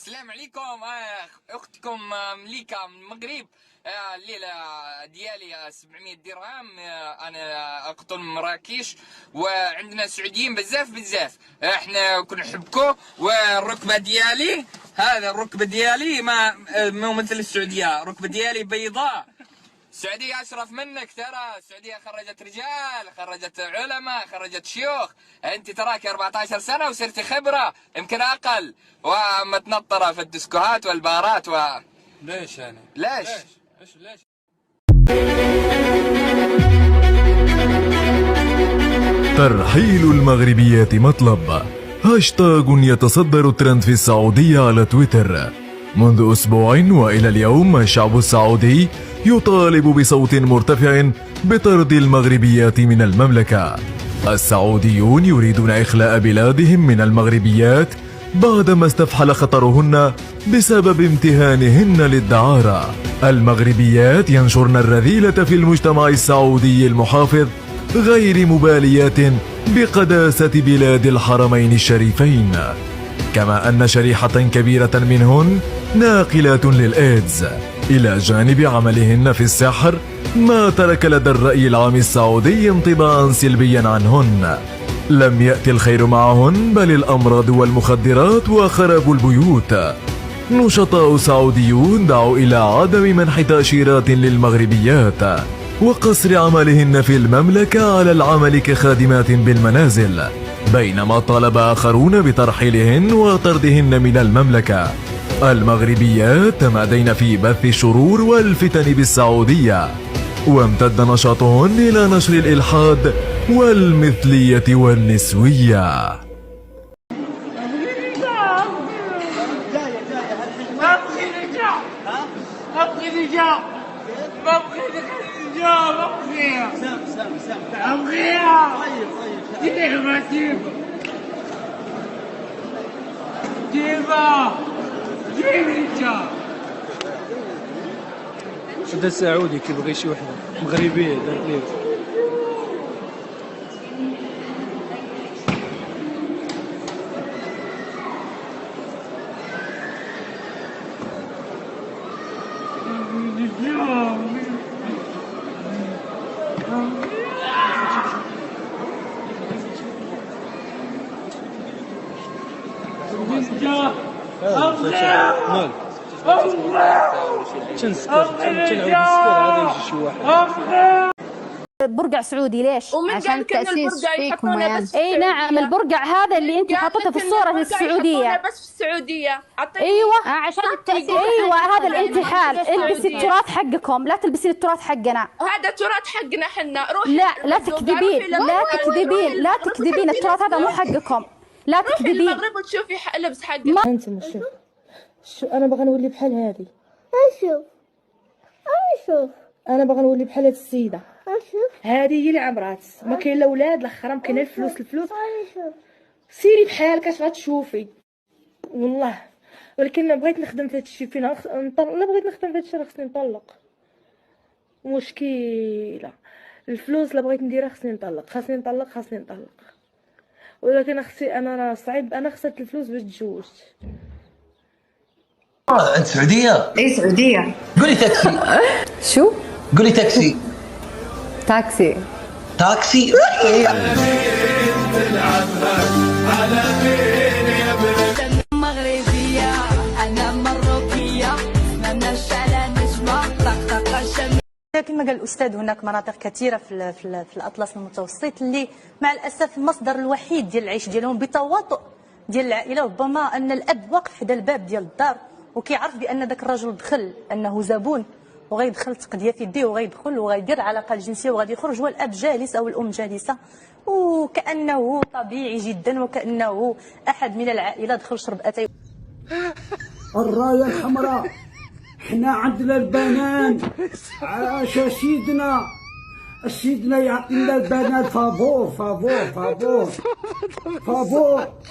السلام عليكم. اختكم مليكه من المغرب. الليله ديالي 700 درهم. انا اقطن من مراكش، وعندنا سعوديين بزاف. احنا كنحبكم. والركبه ديالي، هذا الركبه ديالي ما مثل السعوديه، الركبه ديالي بيضاء. السعودية أشرف منك ترى. السعودية خرجت رجال، خرجت علماء، خرجت شيوخ. أنت تراك 14 سنة وصرتي خبرة، يمكن أقل، ومتنطرة في الديسكوهات والبارات ليش يعني؟ ليش؟ ترحيل المغربيات مطلب. هاشتاج يتصدر الترند في السعودية على تويتر منذ أسبوع، وإلى اليوم الشعب السعودي يطالب بصوت مرتفع بطرد المغربيات من المملكة. السعوديون يريدون إخلاء بلادهم من المغربيات بعدما استفحل خطرهن بسبب امتهانهن للدعارة. المغربيات ينشرن الرذيلة في المجتمع السعودي المحافظ غير مباليات بقداسة بلاد الحرمين الشريفين، كما أن شريحة كبيرة منهن ناقلات للإيدز، إلى جانب عملهن في السحر، ما ترك لدى الرأي العام السعودي انطباعا سلبيا عنهن. لم يأتي الخير معهن، بل الأمراض والمخدرات وخراب البيوت. نشطاء سعوديون دعوا إلى عدم منح تأشيرات للمغربيات وقصر عملهن في المملكة على العمل كخادمات بالمنازل، بينما طالب آخرون بترحيلهن وطردهن من المملكة. المغربيات تمادين في بث الشرور والفتن بالسعودية، وامتد نشاطهن إلى نشر الإلحاد والمثلية والنسوية. هذا سعودي كيبغي شي وحده مغربيه دارت ليه. برقع سعودي ليش؟ عشان التأسيس فيكم يعني. اي نعم، البرقع هذا اللي انت حاطته في الصورة السعودية، بس في السعودية. ايوه عشان التأسيس. ايوه هذا الانتحال. البسي التراث حقكم، لا تلبسين التراث حقنا. هذا تراث حقنا حنا. روحي لا تكذبين، لا تكذبين، التراث هذا مو حقكم، لا تكذبين. المغرب وتشوفي لبس حقنا. انت شوف انا باغا نولي بحال هذه. اشوف انا باغا نولي بحال هاد السيده. هذه هي اللي عمرات، ما كاين لا ولاد لا خرا، ما كاين الفلوس. سيري بحالك اش غتشوفي والله. ولكن بغيت نخدم في هذا الشيء، فين لا بغيت نخدم في هذا الشيء راه خصني نطلق. مشكله الفلوس لا بغيت نديرها خصني نطلق. ولكن خصي انا راه صعيب، انا خسرت الفلوس باش تزوجت. انت سعوديه؟ اي سعوديه. قولي تاكسي. شو؟ قولي تاكسي. تاكسي. مغربيه انا مروكيه، ما نشعل نجمه طقطقه. كما قال الأستاذ هناك مناطق كثيرة في الأطلس المتوسط اللي مع الأسف المصدر الوحيد ديال العيش ديالهم بتواطؤ ديال العائلة. ربما أن الأب واقف حدا الباب ديال الدار وكيعرف بأن ذاك الرجل دخل أنه زبون وغيدخل تقدية في يديه وغيدخل وغيدير علاقة الجنسية وغادي يخرج والأب جالس أو الأم جالسة وكأنه طبيعي جدا، وكأنه أحد من العائلة دخل شرب أتاي. الراية الحمراء حنا عندنا البنان. عاش سيدنا يعطينا البنان. فابور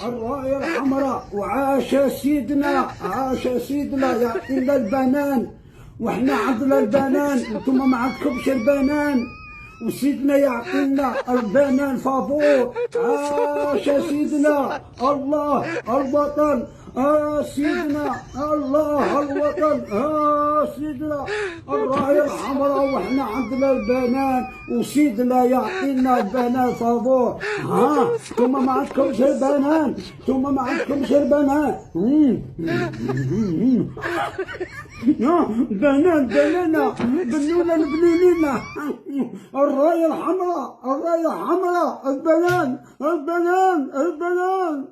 الراية الحمراء. وعاش سيدنا يعطينا البنان. وحنا عندنا البنان، انتم ما عندكمش البنان. وسيدنا يعطينا البنان. فابور عاش سيدنا. الله الوطن سيدنا الله الوطن، سيدنا الراية الحمراء، وإحنا عندنا البنان، وسيدنا يعطينا البنان فابور. انتوما ما عندكمش البنان، انتوما ما عندكمش البنان. بنان بنانا بنونا البنينينا. الراية الحمراء، الراية الحمراء، البنان البنان البنان.